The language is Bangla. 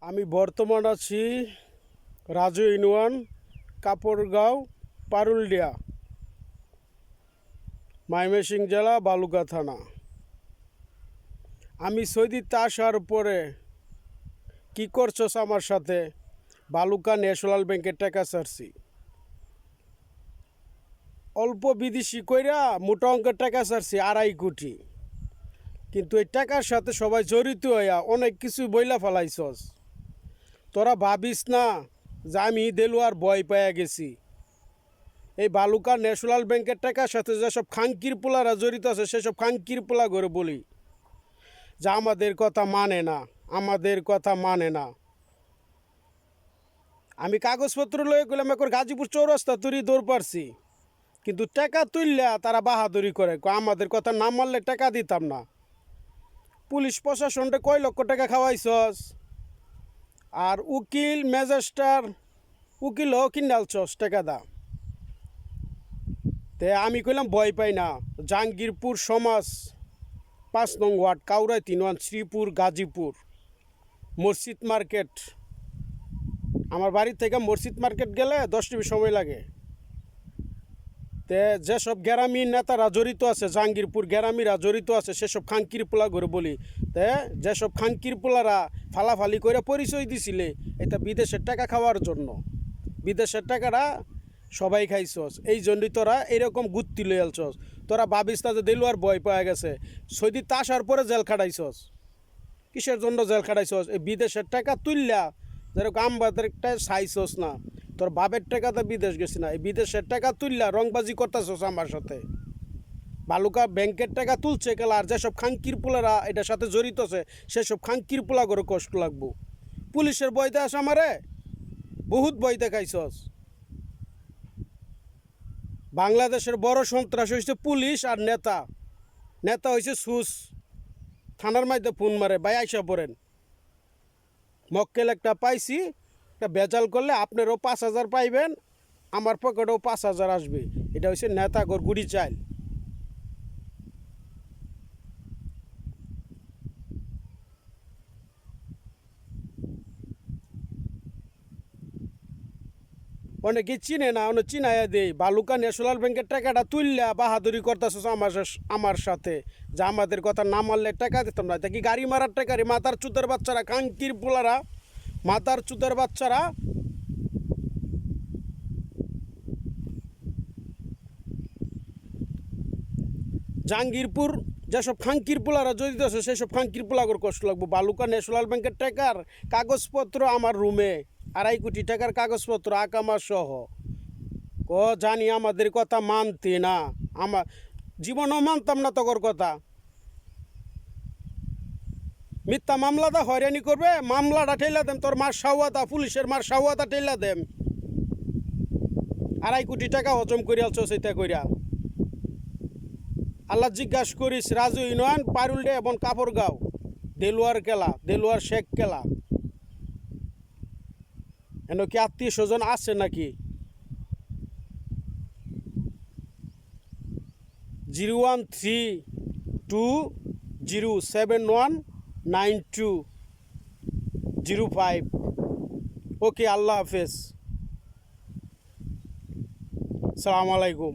আমি বর্তমান আছি রাজু ইউনিয়ন কাপড়গাঁও পারুলডিয়া ময়মনসিংহ জেলা বালুকা থানা। আমি সৌদিতে আসার পরে কি করছস আমার সাথে? বালুকা ন্যাশনাল ব্যাংকের টাকা ছাড়ছি, অল্প বিদেশি কইরা মোটা অঙ্কের টাকা ছাড়ছি 2.5 কোটি। কিন্তু এই টাকার সাথে সবাই জড়িত হইয়া অনেক কিছু বইলা ফেলাইছস। তোরা ভাবিস না যে আমি দেলুয়ার ভয় পাইয়া গেছি। এই বালুকা ন্যাশনাল ব্যাংকের টাকার সাথে যেসব খাঙ্কির পোলারা জড়িত আছে সেসব খাঙ্কির পোলা করে বলি যে আমাদের কথা মানে না, আমাদের কথা মানে না। আমি কাগজপত্র লয়ে গেলাম এখন গাজীপুর চৌরাস্তা তুরি দৌড় পারছি, কিন্তু টাকা তুললে তারা বাহাদুরি করে, আমাদের কথা না মানলে টাকা দিতাম না। পুলিশ প্রশাসনটা কয় লক্ষ টাকা খাওয়াইছস, আর উকিল ম্যাজিস্ট্রেট উকিলও কিনালছস টাকা দা। তে আমি কইলাম ভয় পাই না। জাহাঙ্গীরপুর সমাজ 5 নং ওয়ার্ড কাউরাই 3 ওয়ান শ্রীপুর গাজীপুর মসজিদ মার্কেট। আমার বাড়ি থেকে মসজিদ মার্কেট গেলে 10 মিনিট সময় লাগে। তে যেসব গ্রামীণ নেতারা জড়িত আছে, জাহাঙ্গীরপুর গ্রামীরা জড়িত আছে, সেসব খাঙ্কির পোলা করে বলি। তে যেসব খাঙ্কির পোলারা ফালাফালি করে পরিচয় দিছিলে এটা বিদেশের টাকা খাওয়ার জন্য, বিদেশের টাকাটা সবাই খাইছস, এই জন্যই তোরা এরকম গুত্তি লই আলছস। তোরা ভাবিস না যে দেলুয়ার ভয় পাওয়া গেছে। সৌদিতে আসার পরে জেল খাটাইছস। কিসের জন্য জেল খাটাইছস? এই বিদেশের টাকা তুললা যেরকম আমবাদেরটা চাইছস না, তোর বাপের টাকাতে বিদেশ গেছি না, এই বিদেশের টাকা তুললা রংবাজি করতেছস আমার সাথে। বালুকা ব্যাংকের টাকা তুলছে গেলা, আর যেসব খাঙ্কির পোলারা এটার সাথে জড়িত আছে সেসব খাঙ্কির পোলা করে কষ্ট লাগবো। পুলিশের ভয় দেখাস আমারে, বহুত ভয় দেখাইছস। বাংলাদেশের বড় সন্ত্রাস হয়েছে পুলিশ আর নেতা। নেতা হয়েছে সুস, থানার মধ্যে ফোন মারে, ভাই আইসা পড়েন। মক্কেল একটা পাইছি, একটা বেজাল করলে আপনারও 5,000 পাইবেন, আমার পকেটেও 5,000 আসবে। এটা হচ্ছে নেতা গর গুড়ি চাইল। অনেকে চিনে না, অনেক চিনাইয়া দেই। বালুকা ন্যাশনাল ব্যাংকের টাকাটা তুললা বাহাদুরি করতেছ আমার সাথে, যে আমাদের কথা না মানলে টাকা দিতাম না। দেখি গাড়ি মারার টাকা রে, মাথার চুতের বাচ্চারা, কাঙ্কির পোলারা, মাথার চুতের বাচ্চারা। জাহাঙ্গীরপুর যেসব খাঙ্কির পোলারা জড়িত আছে সেসব খাঙ্কির পোলাগর কষ্ট লাগবো। বালুকা ন্যাশনাল ব্যাংকের টাকার কাগজপত্র আমার রুমে, 2.5 কোটি টাকার কাগজপত্র আকামা সহ। জানি আমাদের কথা মানতে না, আমার জীবনও মানতাম না তোর কথা। মিথ্যা মামলাটা হয়রানি করবে, মামলাটা ঠেলা দেম, তোর মার সাওয়াতা, পুলিশের মার সাওয়াতা ঠেলা দেম। 2.5 কোটি টাকা হজম করিয়া সেটা করিয়া। আল্লাহ জিজ্ঞাসা করিস রাজু ইউনিয়ন পারুলডে এবং কাপড়গাঁও, দেলুয়ার কেলা, দেলুয়ার শেখ কেলা, এন কি আত্মীয় স্বজন আছে নাকি? 01320719205। ওকে, আল্লাহ হাফেজ, সালাম আলাইকুম।